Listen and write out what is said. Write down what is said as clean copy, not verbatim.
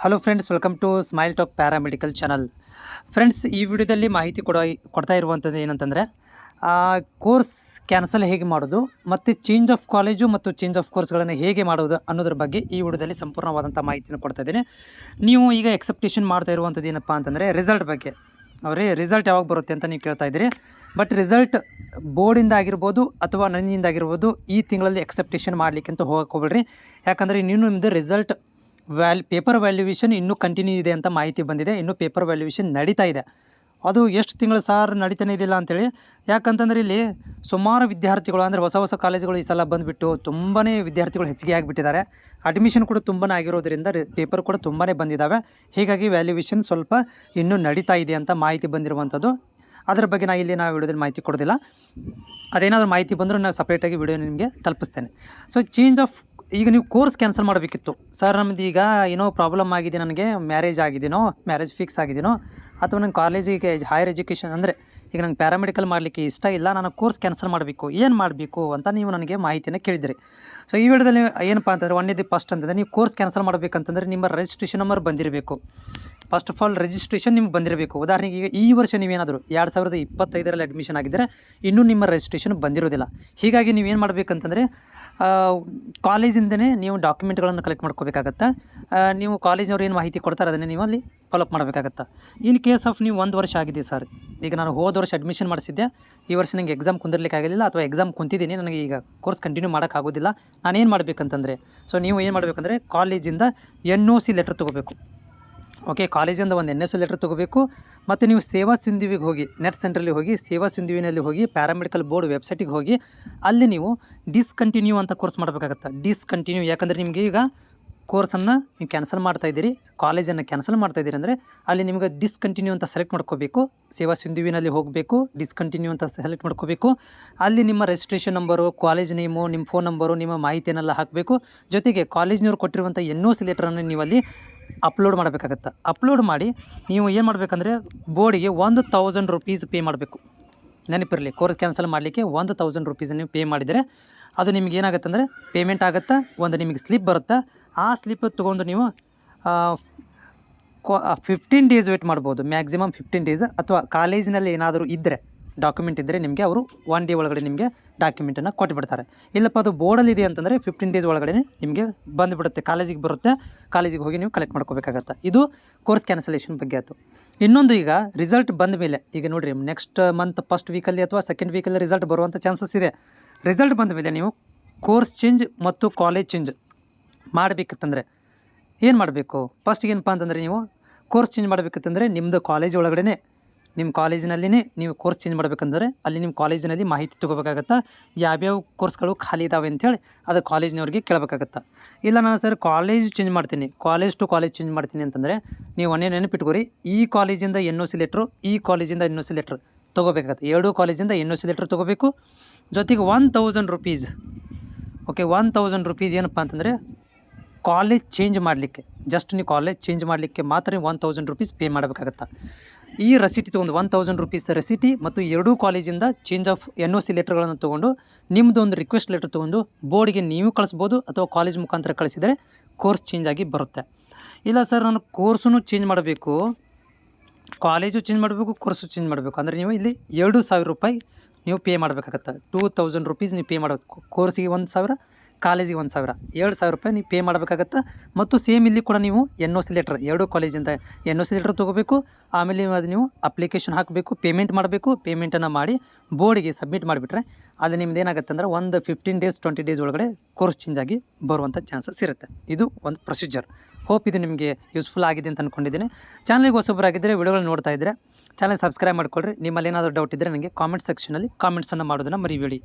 Hello friends, welcome to smile talk paramedical channel. Friends, ಈ ವಿಡಿಯೋದಲ್ಲಿ ಮಾಹಿತಿ ಕೊಡ್ತಾ ಇರುವಂಥದ್ದು ಏನಂತಂದರೆ ಕೋರ್ಸ್ ಕ್ಯಾನ್ಸಲ್ ಹೇಗೆ ಮಾಡೋದು ಮತ್ತು ಚೇಂಜ್ ಆಫ್ ಕಾಲೇಜು ಮತ್ತು ಚೇಂಜ್ ಆಫ್ ಕೋರ್ಸ್ಗಳನ್ನು ಹೇಗೆ ಮಾಡೋದು ಅನ್ನೋದ್ರ ಬಗ್ಗೆ ಈ ವಿಡಿಯೋದಲ್ಲಿ ಸಂಪೂರ್ಣವಾದಂಥ ಮಾಹಿತಿಯನ್ನು ಕೊಡ್ತಾ ಇದ್ದೀನಿ. ನೀವು ಈಗ ಎಕ್ಸೆಪ್ಟೇಷನ್ ಮಾಡ್ತಾ ಇರುವಂಥದ್ದು ಏನಪ್ಪ ಅಂತಂದರೆ ರಿಸಲ್ಟ್ ಬಗ್ಗೆ. ರಿಸಲ್ಟ್ ಯಾವಾಗ ಬರುತ್ತೆ ಅಂತ ನೀವು ಕೇಳ್ತಾ ಇದ್ದೀರಿ. ಬಟ್ ರಿಸಲ್ಟ್ ಬೋರ್ಡಿಂದ ಆಗಿರ್ಬೋದು ಅಥವಾ ನನ್ನಿಂದ ಆಗಿರ್ಬೋದು ಈ ತಿಂಗಳಲ್ಲಿ ಎಕ್ಸೆಪ್ಟೇಷನ್ ಮಾಡಲಿಕ್ಕೆ ಅಂತ ಹೋಗಕ್ಕೆ ಹೋಗ್ಬೇಡ್ರಿ. ಯಾಕಂದರೆ ಇನ್ನೂ ನಿಮ್ಮದು ರಿಸಲ್ಟ್ ಪೇಪರ್ ವ್ಯಾಲ್ಯೂಯೇಷನ್ ಇನ್ನೂ ಕಂಟಿನ್ಯೂ ಇದೆ ಅಂತ ಮಾಹಿತಿ ಬಂದಿದೆ. ಇನ್ನೂ ಪೇಪರ್ ವ್ಯಾಲ್ಯೂಯೇಷನ್ ನಡೀತಾ ಇದೆ. ಅದು ಎಷ್ಟು ತಿಂಗಳು ಸಾರ್ ನಡೀತಾನೆ ಇದೆಯಲ್ಲ ಅಂತೇಳಿ. ಯಾಕಂತಂದರೆ ಇಲ್ಲಿ ಸುಮಾರು ವಿದ್ಯಾರ್ಥಿಗಳು ಅಂದರೆ ಹೊಸ ಕಾಲೇಜುಗಳು ಈ ಸಲ ಬಂದುಬಿಟ್ಟು ತುಂಬಾ ವಿದ್ಯಾರ್ಥಿಗಳು ಹೆಚ್ಚಿಗೆ ಆಗಿಬಿಟ್ಟಿದ್ದಾರೆ. ಅಡ್ಮಿಷನ್ ಕೂಡ ತುಂಬಾ ಆಗಿರೋದ್ರಿಂದ ಪೇಪರ್ ಕೂಡ ತುಂಬಾ ಬಂದಿದ್ದಾವೆ. ಹೀಗಾಗಿ ವ್ಯಾಲ್ಯೂಯೇಷನ್ ಸ್ವಲ್ಪ ಇನ್ನೂ ನಡೀತಾ ಇದೆ ಅಂತ ಮಾಹಿತಿ ಬಂದಿರುವಂಥದ್ದು. ಅದರ ಬಗ್ಗೆ ಇಲ್ಲಿ ನಾವು ವಿಡಿಯೋದಲ್ಲಿ ಮಾಹಿತಿ ಕೊಡೋದಿಲ್ಲ. ಅದೇನಾದರೂ ಮಾಹಿತಿ ಬಂದರೂ ನಾನು ಸಪ್ರೇಟಾಗಿ ವಿಡಿಯೋ ನಿಮಗೆ ತಲುಪಿಸ್ತೇನೆ. ಸೊ ಚೇಂಜ್ ಆಫ್ ಈಗ ನೀವು ಕೋರ್ಸ್ ಕ್ಯಾನ್ಸಲ್ ಮಾಡಬೇಕಿತ್ತು. ಸರ್ ನಮ್ಮದು ಈಗ ಏನೋ ಪ್ರಾಬ್ಲಮ್ ಆಗಿದೆ, ನನಗೆ ಮ್ಯಾರೇಜ್ ಫಿಕ್ಸ್ ಆಗಿದೆಯೋ ಅಥವಾ ನಂಗೆ ಕಾಲೇಜಿಗೆ ಹೈಯರ್ ಎಜುಕೇಷನ್ ಅಂದರೆ ಈಗ ನಂಗೆ ಪ್ಯಾರಾಮೆಡಿಕಲ್ ಮಾಡಲಿಕ್ಕೆ ಇಷ್ಟ ಇಲ್ಲ, ನಾನು ಕೋರ್ಸ್ ಕ್ಯಾನ್ಸಲ್ ಮಾಡಬೇಕು, ಏನು ಮಾಡಬೇಕು ಅಂತ ನೀವು ನನಗೆ ಮಾಹಿತಿಯನ್ನು ಕೇಳಿದಿರಿ. ಸೊ ಈ ವಿಡಿಯೋದಲ್ಲಿ ಏನಪ್ಪ ಅಂತಂದರೆ ಒಂದೇದು ಫಸ್ಟ್ ಅಂತಂದರೆ ನೀವು ಕೋರ್ಸ್ ಕ್ಯಾನ್ಸಲ್ ಮಾಡಬೇಕಂತಂದರೆ ನಿಮ್ಮ ರಿಜಿಸ್ಟ್ರೇಷನ್ ನಂಬರ್ ಬಂದಿರಬೇಕು. ಫಸ್ಟ್ ಆಫ್ ಆಲ್ ರಿಜಿಸ್ಟ್ರೇಷನ್ ನಿಮ್ಗೆ ಬಂದಿರಬೇಕು. ಉದಾಹರಣೆಗೆ ಈಗ ಈ ವರ್ಷ ನೀವೇನಾದರೂ 2025ರಲ್ಲಿ ಅಡ್ಮಿಷನ್ ಆಗಿದ್ದರೆ ಇನ್ನೂ ನಿಮ್ಮ ರಿಜಿಸ್ಟ್ರೇಷನ್ ಬಂದಿರೋದಿಲ್ಲ. ಹೀಗಾಗಿ ನೀವೇನು ಮಾಡಬೇಕಂತಂದರೆ ಕಾಲೇಜಿಂದನೇ ನೀವು ಡಾಕ್ಯುಮೆಂಟ್ಗಳನ್ನು ಕಲೆಕ್ಟ್ ಮಾಡ್ಕೋಬೇಕಾಗತ್ತೆ. ನೀವು ಕಾಲೇಜಿನವ್ರು ಏನು ಮಾಹಿತಿ ಕೊಡ್ತಾರೆ ಅದನ್ನೇ ನೀವು ಅಲ್ಲಿ ಫಾಲೋಅಪ್ ಮಾಡಬೇಕಾಗತ್ತೆ. ಇನ್ ಕೇಸ್ ಆಫ್ ನೀವು 1 ವರ್ಷ ಆಗಿದೆ ಸರ್, ಈಗ ನಾನು ಹೋದ ವರ್ಷ ಅಡ್ಮಿಷನ್ ಮಾಡಿಸಿದ್ದೆ, ಈ ವರ್ಷ ನನಗೆ ಎಕ್ಸಾಮ್ ಕುಂದಿರ್ಲಿಕ್ಕೆ ಆಗಲಿಲ್ಲ ಅಥವಾ ಎಕ್ಸಾಮ್ ಕುಂತಿದ್ದೀನಿ, ನನಗೆ ಈಗ ಕೋರ್ಸ್ ಕಂಟಿನ್ಯೂ ಮಾಡೋಕ್ಕಾಗೋದಿಲ್ಲ, ನಾನೇನು ಮಾಡಬೇಕಂತಂದರೆ ಸೊ ನೀವು ಏನು ಮಾಡಬೇಕಂದ್ರೆ ಕಾಲೇಜಿಂದ NOC ಲೆಟ್ರ್ ತೊಗೋಬೇಕು. ಓಕೆ, ಕಾಲೇಜಿಂದ ಒಂದು NOC ಲೆಟ್ರ್ ತೊಗೋಬೇಕು. ಮತ್ತು ನೀವು ಸೇವಾ ಸಿಂಧುವಿಗೆ ಹೋಗಿ, ನೆಟ್ ಸೆಂಟ್ರಲ್ಲಿ ಹೋಗಿ ಸೇವಾ ಸಿಂಧುವಿನಲ್ಲಿ ಹೋಗಿ ಪ್ಯಾರಾಮೆಡಿಕಲ್ ಬೋರ್ಡ್ ವೆಬ್ಸೈಟಿಗೆ ಹೋಗಿ ಅಲ್ಲಿ ನೀವು ಡಿಸ್ಕಂಟಿನ್ಯೂ ಅಂತ ಕೋರ್ಸ್ ಮಾಡಬೇಕಾಗತ್ತೆ. ಡಿಸ್ಕಂಟಿನ್ಯೂ ಯಾಕಂದರೆ ನಿಮಗೆ ಈಗ ಕೋರ್ಸನ್ನು ನೀವು ಕ್ಯಾನ್ಸಲ್ ಮಾಡ್ತಾಯಿದ್ದೀರಿ, ಕಾಲೇಜನ್ನು ಕ್ಯಾನ್ಸಲ್ ಮಾಡ್ತಾಯಿದ್ದೀರಿ ಅಂದರೆ ಅಲ್ಲಿ ನಿಮಗೆ ಡಿಸ್ಕಂಟಿನ್ಯೂ ಅಂತ ಸೆಲೆಕ್ಟ್ ಮಾಡ್ಕೋಬೇಕು. ಸೇವಾ ಸಿಂಧುವಿನಲ್ಲಿ ಹೋಗಬೇಕು, ಡಿಸ್ಕಂಟಿನ್ಯೂ ಅಂತ ಸೆಲೆಕ್ಟ್ ಮಾಡ್ಕೋಬೇಕು. ಅಲ್ಲಿ ನಿಮ್ಮ ರಿಜಿಸ್ಟ್ರೇಷನ್ ನಂಬರು, ಕಾಲೇಜ್ ನೇಮು, ನಿಮ್ಮ ಫೋನ್ ನಂಬರು, ನಿಮ್ಮ ಮಾಹಿತಿಯನ್ನೆಲ್ಲ ಹಾಕಬೇಕು. ಜೊತೆಗೆ ಕಾಲೇಜಿನವ್ರು ಕೊಟ್ಟಿರುವಂಥ NOC ಲೆಟ್ರನ್ನು ನೀವು ಅಲ್ಲಿ ಅಪ್ಲೋಡ್ ಮಾಡಬೇಕಾಗತ್ತೆ. ಅಪ್ಲೋಡ್ ಮಾಡಿ ನೀವು ಏನು ಮಾಡಬೇಕಂದ್ರೆ ಬೋರ್ಡಿಗೆ 1000 ರೂಪೀಸ್ ಪೇ ಮಾಡಬೇಕು. ನೆನಪಿರಲಿ, ಕೋರ್ಸ್ ಕ್ಯಾನ್ಸಲ್ ಮಾಡಲಿಕ್ಕೆ 1000 ರೂಪೀಸ್ ನೀವು ಪೇ ಮಾಡಿದರೆ ಅದು ನಿಮ್ಗೆ ಏನಾಗುತ್ತೆ ಅಂದರೆ ಪೇಮೆಂಟ್ ಆಗುತ್ತೆ. ಒಂದು ನಿಮಗೆ ಸ್ಲಿಪ್ ಬರುತ್ತೆ. ಆ ಸ್ಲಿಪ್ ತೊಗೊಂಡು ನೀವು 15 ಡೇಸ್ ವೇಟ್ ಮಾಡ್ಬೋದು, ಮ್ಯಾಕ್ಸಿಮಮ್ 15 ಡೇಸ್. ಅಥವಾ ಕಾಲೇಜಿನಲ್ಲಿ ಏನಾದರೂ ಇದ್ದರೆ ಡಾಕ್ಯುಮೆಂಟ್ ಇದ್ದರೆ ನಿಮಗೆ ಅವರು 1 ಡೇ ಒಳಗಡೆ ನಿಮಗೆ ಡಾಕ್ಯುಮೆಂಟನ್ನು ಕೊಟ್ಟುಬಿಡ್ತಾರೆ. ಇಲ್ಲಪ್ಪ ಅದು ಬೋರ್ಡಲ್ಲಿ ಇದೆ ಅಂತಂದರೆ 15 ಡೇಸ್ ಒಳಗಡೆ ನಿಮಗೆ ಬಂದುಬಿಡುತ್ತೆ, ಕಾಲೇಜಿಗೆ ಬರುತ್ತೆ. ಕಾಲೇಜಿಗೆ ಹೋಗಿ ನೀವು ಕಲೆಕ್ಟ್ ಮಾಡ್ಕೋಬೇಕಾಗತ್ತೆ. ಇದು ಕೋರ್ಸ್ ಕ್ಯಾನ್ಸಲೇಷನ್ ಬಗ್ಗೆ ಆಯಿತು. ಇನ್ನೊಂದು, ಈಗ ರಿಸಲ್ಟ್ ಬಂದ ಮೇಲೆ ಈಗ ನೋಡಿರಿ, ನೆಕ್ಸ್ಟ್ ಮಂತ್ ಫಸ್ಟ್ ವೀಕಲ್ಲಿ ಅಥವಾ ಸೆಕೆಂಡ್ ವೀಕಲ್ಲಿ ರಿಸಲ್ಟ್ ಬರುವಂಥ ಚಾನ್ಸಸ್ ಇದೆ. ರಿಸಲ್ಟ್ ಬಂದ ಮೇಲೆ ನೀವು ಕೋರ್ಸ್ ಚೇಂಜ್ ಮತ್ತು ಕಾಲೇಜ್ ಚೇಂಜ್ ಮಾಡಬೇಕಿತ್ತಂದರೆ ಏನು ಮಾಡಬೇಕು? ಫಸ್ಟಿಗೆ ಏನಪ್ಪ ಅಂತಂದರೆ ನೀವು ಕೋರ್ಸ್ ಚೇಂಜ್ ಮಾಡಬೇಕಿತ್ತಂದರೆ ನಿಮ್ಮದು ಕಾಲೇಜ್ ಒಳಗಡೆ, ನಿಮ್ಮ ಕಾಲೇಜಿನಲ್ಲಿನೇ ನೀವು ಕೋರ್ಸ್ ಚೇಂಜ್ ಮಾಡಬೇಕಂದ್ರೆ ಅಲ್ಲಿ ನಿಮ್ಮ ಕಾಲೇಜಿನಲ್ಲಿ ಮಾಹಿತಿ ತೊಗೋಬೇಕಾಗತ್ತೆ. ಯಾವ್ಯಾವ ಕೋರ್ಸ್ಗಳು ಖಾಲಿ ಇದ್ದಾವೆ ಅಂಥೇಳಿ ಅದು ಕಾಲೇಜಿನವ್ರಿಗೆ ಕೇಳಬೇಕಾಗತ್ತೆ. ಇಲ್ಲ ನಾನು ಸರ್ ಕಾಲೇಜ್ ಚೇಂಜ್ ಮಾಡ್ತೀನಿ, ಕಾಲೇಜ್ ಟು ಕಾಲೇಜ್ ಚೇಂಜ್ ಮಾಡ್ತೀನಿ ಅಂತಂದರೆ ನೀವು ಒಂದೇ ನೆನಪಿಟ್ಕೋರಿ, ಈ ಕಾಲೇಜಿಂದ NOC ಲೆಟ್ರು, ಈ ಕಾಲೇಜಿಂದ NOC ಲೆಟ್ರ್ ತೊಗೋಬೇಕಾಗತ್ತೆ. 2 ಕಾಲೇಜಿಂದ NOC ಲೆಟ್ರ್ ತೊಗೋಬೇಕು. ಜೊತೆಗೆ 1000 ರೂಪೀಸ್. ಓಕೆ, 1000 ರೂಪೀಸ್ ಏನಪ್ಪ ಅಂತಂದರೆ ಕಾಲೇಜ್ ಚೇಂಜ್ ಮಾಡಲಿಕ್ಕೆ, ಜಸ್ಟ್ ನೀವು ಕಾಲೇಜ್ ಚೇಂಜ್ ಮಾಡಲಿಕ್ಕೆ ಮಾತ್ರ 1000 ರೂಪೀಸ್ ಪೇ ಮಾಡಬೇಕಾಗತ್ತೆ. ಈ ರಸೀಟಿ ತೊಗೊಂಡು 1000 ರೂಪೀಸ್ ರಸೀಟಿ ಮತ್ತು 2 ಕಾಲೇಜಿಂದ ಚೇಂಜ್ ಆಫ್ NOC ಲೆಟ್ರ್ಗಳನ್ನು ತೊಗೊಂಡು ನಿಮ್ಮದು ಒಂದು ರಿಕ್ವೆಸ್ಟ್ ಲೆಟ್ರ್ ತೊಗೊಂಡು ಬೋರ್ಡಿಗೆ ನೀವು ಕಳಿಸ್ಬೋದು ಅಥವಾ ಕಾಲೇಜ್ ಮುಖಾಂತರ ಕಳಿಸಿದರೆ ಕೋರ್ಸ್ ಚೇಂಜ್ ಆಗಿ ಬರುತ್ತೆ. ಇಲ್ಲ ಸರ್ ನಾನು ಕೋರ್ಸನ್ನು ಚೇಂಜ್ ಮಾಡಬೇಕು, ಕಾಲೇಜು ಚೇಂಜ್ ಮಾಡಬೇಕು, ಕೋರ್ಸು ಚೇಂಜ್ ಮಾಡಬೇಕು ಅಂದರೆ ನೀವು ಇಲ್ಲಿ 2000 ರೂಪಾಯಿ ನೀವು ಪೇ ಮಾಡಬೇಕಾಗತ್ತೆ. 2000 ರೂಪೀಸ್ ನೀವು ಪೇ ಮಾಡಬೇಕು. ಕೋರ್ಸಿಗೆ 1000, ಕಾಲೇಜಿಗೆ 1000, 2000 ರೂಪಾಯಿ ನೀವು ಪೇ ಮಾಡಬೇಕಾಗತ್ತೆ. ಮತ್ತು ಸೇಮ್ ಇಲ್ಲಿ ಕೂಡ ನೀವು NOC ಲೆಟ್ರ್, 2 ಕಾಲೇಜಿಂದ NOC ಲೆಟ್ರ್ ತೊಗೋಬೇಕು. ಆಮೇಲೆ ಅದು ನೀವು ಅಪ್ಲಿಕೇಶನ್ ಹಾಕಬೇಕು, ಪೇಮೆಂಟ್ ಮಾಡಬೇಕು. ಪೇಮೆಂಟನ್ನು ಮಾಡಿ ಬೋರ್ಡಿಗೆ ಸಬ್ಮಿಟ್ ಮಾಡಿಬಿಟ್ರೆ ಅದು ನಿಮ್ದು ಏನಾಗುತ್ತೆ ಅಂದರೆ ಒಂದು 15 ಡೇಸ್ 20 ಡೇಸ್ ಒಳಗಡೆ ಕೋರ್ಸ್ ಚೇಂಜ್ ಆಗಿ ಬರುವಂಥ ಚಾನ್ಸಸ್ ಇರುತ್ತೆ. ಇದು ಒಂದು ಪ್ರೊಸೀಜರ್. ಹೋಪ್ ಇದು ನಿಮಗೆ ಯೂಸ್ಫುಲ್ ಆಗಿದೆ ಅಂತ ಅಂದ್ಕೊಂಡಿದ್ದೀನಿ. ಚಾನಲ್ಗೆ ಹೊಸಬರಾಗಿದ್ದರೆ ವಿಡಿಯೋಗಳು ನೋಡ್ತಾ ಇದ್ದರೆ ಚಾನಲ್ ಸಬ್ಸ್ಕ್ರೈಬ್ ಮಾಡ್ಕೊಳ್ರಿ. ನಿಮ್ಮಲ್ಲಿ ಏನಾದರೂ ಡೌಟ್ ಇದ್ದರೆ ನನಗೆ ಕಾಮೆಂಟ್ ಸೆಕ್ಷನಲ್ಲಿ ಕಾಮೆಂಟ್ಸನ್ನು ಮಾಡೋದನ್ನು ಮರಿಬೇಡಿ.